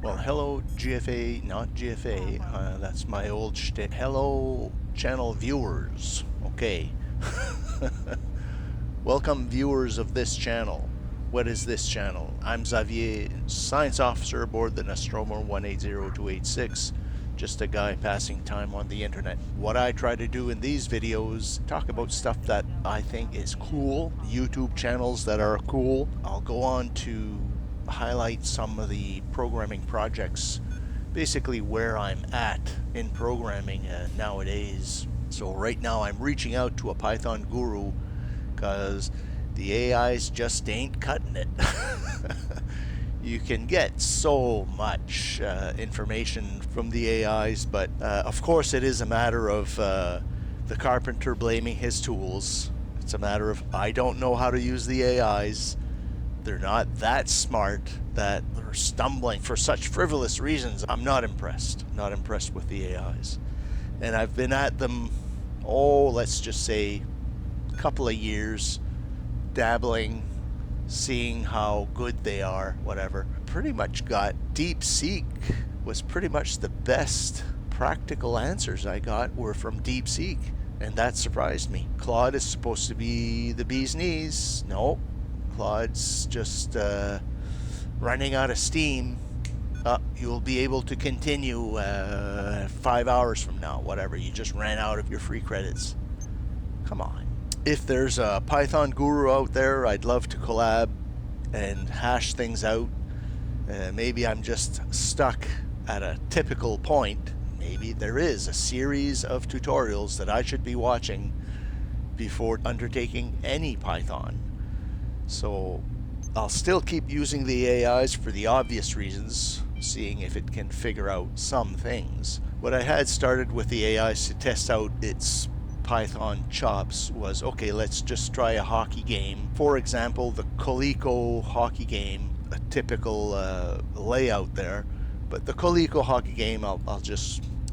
Well, hello GFA, not GFA. That's my old shtick. Hello, channel viewers. Okay. Welcome, viewers of this channel. What is this channel? I'm Xavier, science officer aboard the Nostromo 180286. Just a guy passing time on the internet. What I try to do in these videos, talk about stuff that I think is cool, YouTube channels that are cool. I'll go on to highlight some of the programming projects, basically where I'm at in programming nowadays. So right now I'm reaching out to a Python guru because the AIs just ain't cutting it. You can get so much information from the AIs, but of course it is a matter of the carpenter blaming his tools. It's a matter of I don't know how to use the AIs. They're not that smart that they're stumbling for such frivolous reasons. I'm not impressed. Not impressed with the AIs. And I've been at them, let's just say a couple of years, dabbling, seeing how good they are, whatever. Pretty much got DeepSeek was pretty much the best practical answers I got were from DeepSeek, and that surprised me. Claude is supposed to be the bee's knees. No, Claude's just running out of steam. You'll be able to continue 5 hours from now, whatever. You just ran out of your free credits. Come on. If there's a Python guru out there, I'd love to collab and hash things out. Maybe I'm just stuck at a typical point. Maybe there is a series of tutorials that I should be watching before undertaking any Python. So I'll still keep using the AIs for the obvious reasons, seeing if it can figure out some things. What I had started with the AIs to test out its Python chops was, okay, let's just try a hockey game. For example, the Coleco hockey game, a typical layout there. But the Coleco hockey game,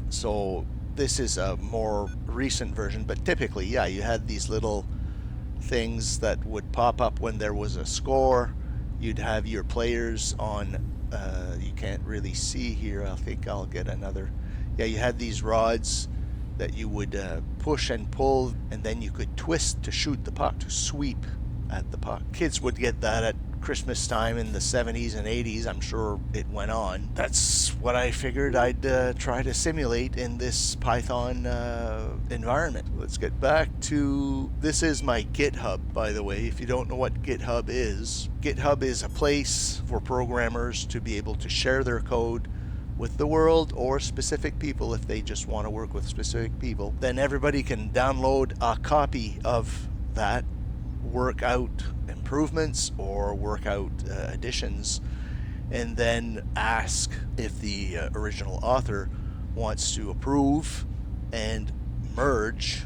so this is a more recent version, but typically, yeah, you had these little things that would pop up when there was a score. You'd have your players on, you can't really see here, I think I'll get another. Yeah, you had these rods that you would push and pull, and then you could twist to shoot the puck, to sweep at the puck. Kids would get that at Christmas time in the 70s and 80s. I'm sure it went on. That's what I figured I'd try to simulate in this Python environment. Let's get back to, this is my GitHub, by the way, if you don't know what GitHub is. GitHub is a place for programmers to be able to share their code with the world or specific people if they just want to work with specific people. Then everybody can download a copy of that, work out improvements or work out additions, and then ask if the original author wants to approve and merge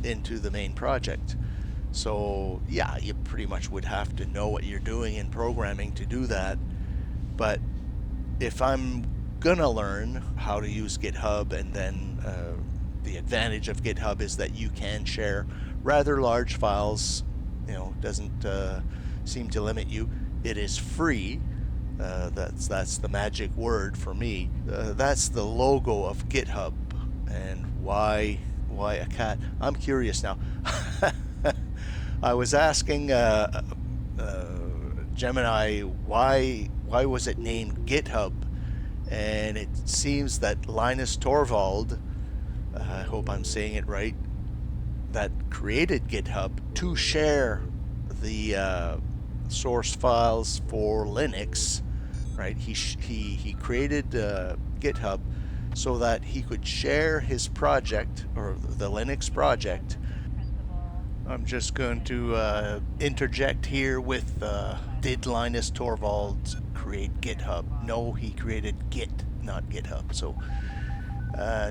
into the main project. So yeah, you pretty much would have to know what you're doing in programming to do that. But if I'm gonna learn how to use GitHub, and then the advantage of GitHub is that you can share rather large files, doesn't seem to limit you. It is free. That's the magic word for me. That's the logo of GitHub. And why a cat? I'm curious now. I was asking Gemini why was it named GitHub, and it seems that Linus Torvald, I hope I'm saying it right, that created GitHub to share the source files for Linux, right? He created GitHub so that he could share his project, or the Linux project. I'm just going to interject here with, did Linus Torvalds create GitHub? No, he created Git, not GitHub. So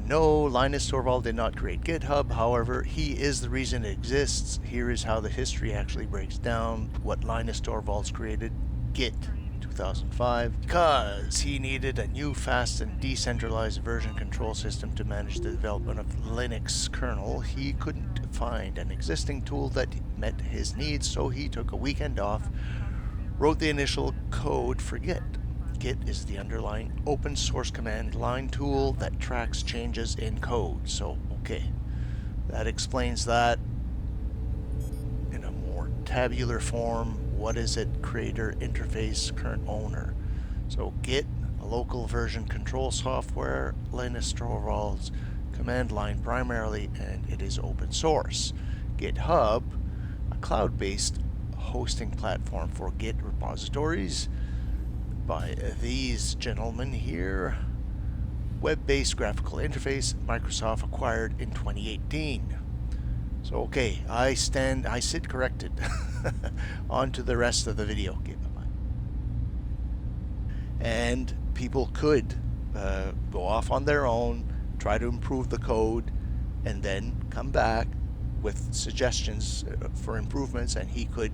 no, Linus Torvald did not create GitHub. However, he is the reason it exists. Here is how the history actually breaks down what Linus Torvalds created: Git 2005, because he needed a new, fast, and decentralized version control system to manage the development of Linux kernel. He couldn't find an existing tool that met his needs, so he took a weekend off, wrote the initial code for Git. Git is the underlying open source command line tool that tracks changes in code. So, okay, that explains that in a more tabular form. What is it? Creator, interface, current owner. So Git, a local version control software, Linus Torvalds command line primarily, and it is open source. GitHub, a cloud-based hosting platform for Git repositories by these gentlemen here. Web-based graphical interface Microsoft acquired in 2018. So okay, I sit corrected. On to the rest of the video. Okay, bye-bye. And people could go off on their own, try to improve the code, and then come back with suggestions for improvements, and he could,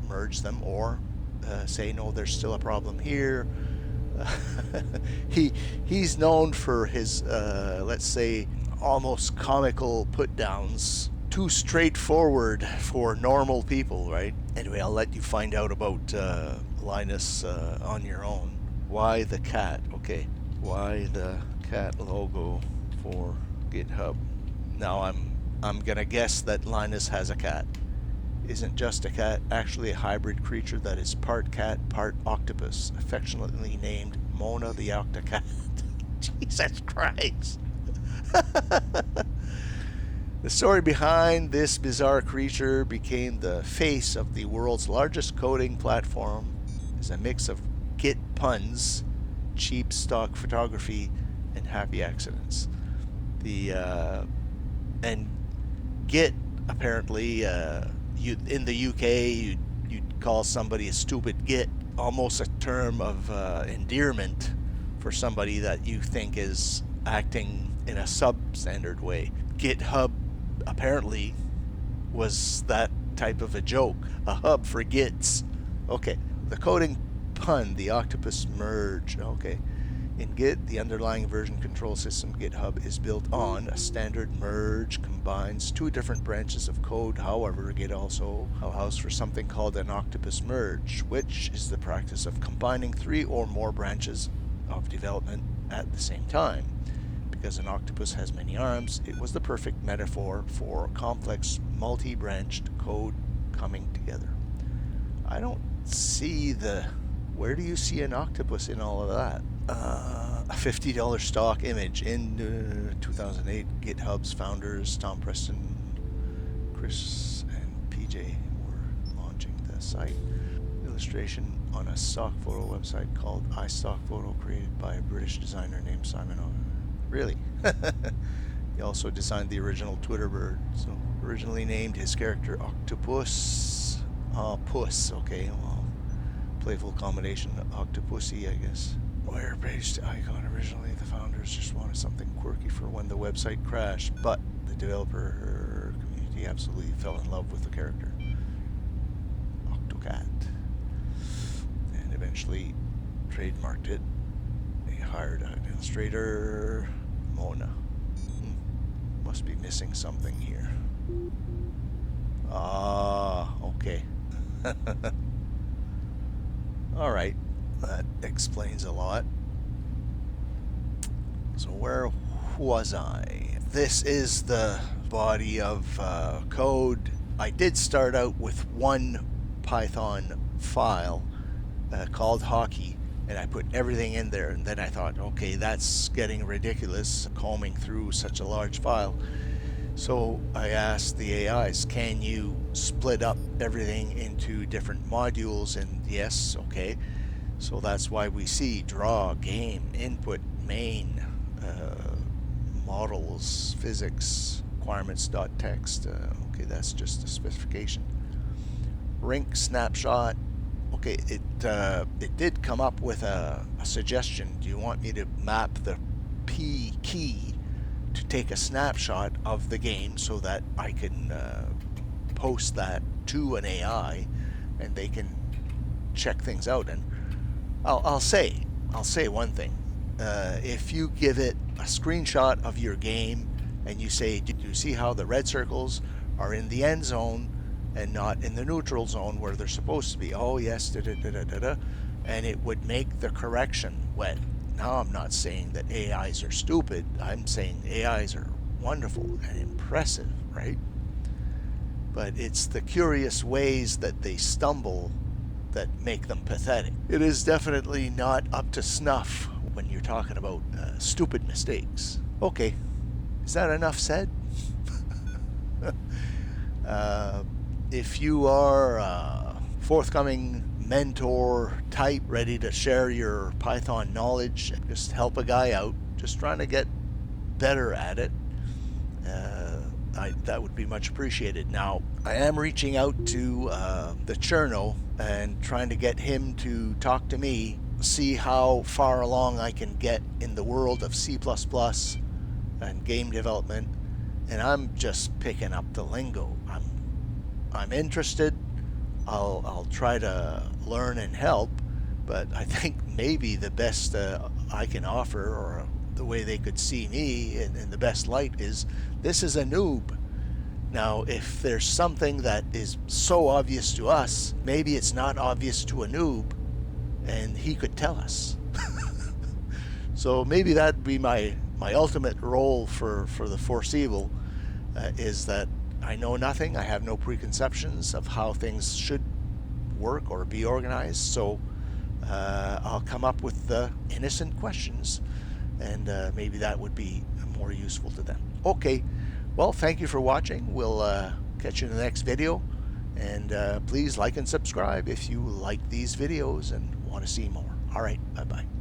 merge them or say, no, there's still a problem here. He's known for his, let's say, almost comical put-downs. Too straightforward for normal people, right? Anyway, I'll let you find out about Linus on your own. Why the cat? Okay, why the cat logo for GitHub? Now I'm gonna guess that Linus has a cat. Isn't just a cat, actually a hybrid creature that is part cat, part octopus, affectionately named Mona the Octocat. Jesus Christ. The story behind this bizarre creature became the face of the world's largest coding platform. Is a mix of Git puns, cheap stock photography, and happy accidents. And Git apparently, in the UK, you'd call somebody a stupid Git, almost a term of endearment for somebody that you think is acting in a substandard way. GitHub apparently was that type of a joke, a hub for Gits. Okay, the coding pun, the octopus merge. Okay, in Git, the underlying version control system GitHub is built on a standard merge, combines two different branches of code. However, Git also allows for something called an octopus merge, which is the practice of combining three or more branches of development at the same time. Because an octopus has many arms, it was the perfect metaphor for complex, multi-branched code coming together. I don't see where do you see an octopus in all of that? A $50 stock image in 2008. GitHub's founders, Tom Preston, Chris, and PJ were launching the site. Illustration on a stock photo website called iStockPhoto, created by a British designer named Simon O. Really? He also designed the original Twitter bird. So originally named his character Octopus. Puss. Okay, well, playful combination Octopussy, I guess. Wire page to icon. Originally, the founders just wanted something quirky for when the website crashed, but the developer community absolutely fell in love with the character, Octocat, and eventually trademarked it. They hired an illustrator, Mona. Must be missing something here. Ah, okay. All right, that explains a lot. So where was I? This is the body of code. I did start out with one Python file called hockey, and I put everything in there, and then I thought, okay, that's getting ridiculous, combing through such a large file. So I asked the AIs, can you split up everything into different modules? And yes, okay. So that's why we see draw, game, input, main, models, physics, requirements.txt. Okay, that's just a specification. Rink snapshot. Okay, it did come up with a suggestion. Do you want me to map the P key to take a snapshot of the game so that I can post that to an AI and they can check things out? And I'll say one thing. If you give it a screenshot of your game and you say, do you see how the red circles are in the end zone and not in the neutral zone where they're supposed to be? Oh yes, da da da da da da. and it would make the correction when. Now, I'm not saying that AIs are stupid. I'm saying AIs are wonderful and impressive, right? But it's the curious ways that they stumble that make them pathetic. It is definitely not up to snuff when you're talking about stupid mistakes. Okay, is that enough said? If you are a forthcoming mentor type ready to share your Python knowledge, just help a guy out, just trying to get better at it, that would be much appreciated. Now, I am reaching out to the Cherno and trying to get him to talk to me, see how far along I can get in the world of C++ and game development, and I'm just picking up the lingo. I'm interested. I'll try to learn and help, but I think maybe the best I can offer, or the way they could see me in the best light, is this is a noob. Now, if there's something that is so obvious to us, maybe it's not obvious to a noob, and he could tell us. So maybe that'd be my ultimate role for the foreseeable, is that I know nothing. I have no preconceptions of how things should work or be organized. So I'll come up with the innocent questions, and maybe that would be more useful to them. Okay, well, thank you for watching. We'll catch you in the next video, and please like and subscribe if you like these videos and want to see more. All right, bye-bye.